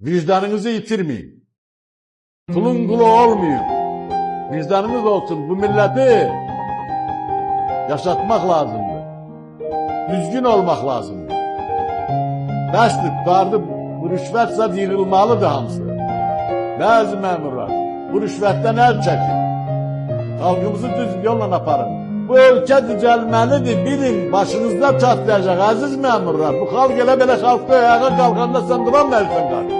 Vicdanınızı yitirmeyin. Kulun kulu olmayın. Vicdanınız olsun. Bu milleti yaşatmak lazımdır. Düzgün olmak lazımdır. Bəsdir, vardı, bu rüşvətsə yığılmalıdır hamısı. Bəzi məmurlar bu rüşvətdən əl çəkin. Xalqımızı düz yolla aparın. Bu ölkə düzəlməlidir, bilin, başınızda çatlayacaq, əziz məmurlar. Bu xalq elə belə xalqda ayağa qalxanda sən duranməlisən qarşı.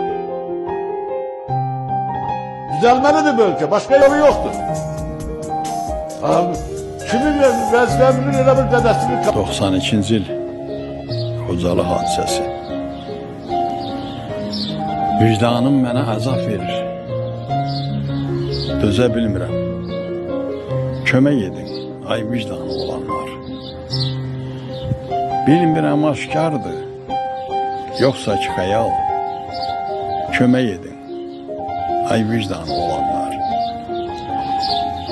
Düzəlməlidir bu ölkə, başqa yolu yoxdur. Kimin vəzifəminin elə bir qədəsini... 92-ci il Xocalı hadisəsi. Vicdanım mənə əzab verir. Dözə bilmirəm. Kömək edin, ay vicdanı olanlar. Bilmirəm aşkardır, yoxsa ki xəyal. Kömək edin, ay vicdanı olanlar.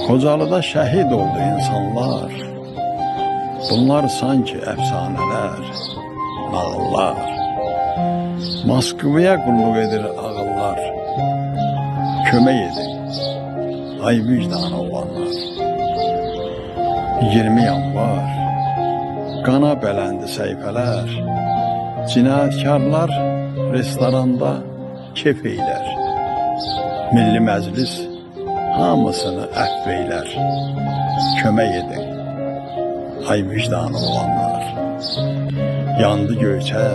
Xocalıda şəhid oldu insanlar. Bunlar sanki əfsanələr, nağıllar. Moskvaya qulluq edir ağıllar. Kömək edin, ay vicdanı olanlar. 20 yanvar, qana bələndi səhifələr. Cinayətkarlar restoranda kef eylər. Milli Məclis hamısını əfv eylər. Kömək edin, ay vicdanı olanlar. Yandı Göyçə,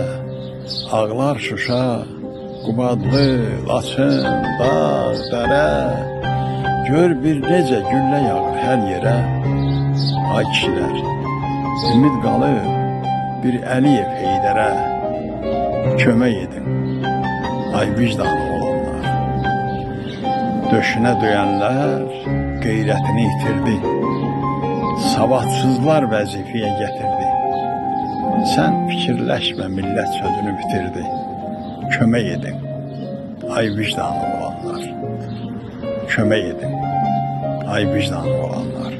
ağlar Şuşa, Qubadlı, Laçın, dağ, dərə. Gör bir necə güllə yağır hər yerə. Ay kişilər, ümid qalıb bir Əliyev Heydərə. Kömək edin, ay vicdanı olanlar. Döşünə döyənlər qeyrətini itirdi. Savadsızlar vəzifəyə gətirdi. Sən fikirləşmə, millət sözünü bitirdi. Kömək edin, ay vicdanı olanlar. Kömək edin, ay vicdanı olanlar.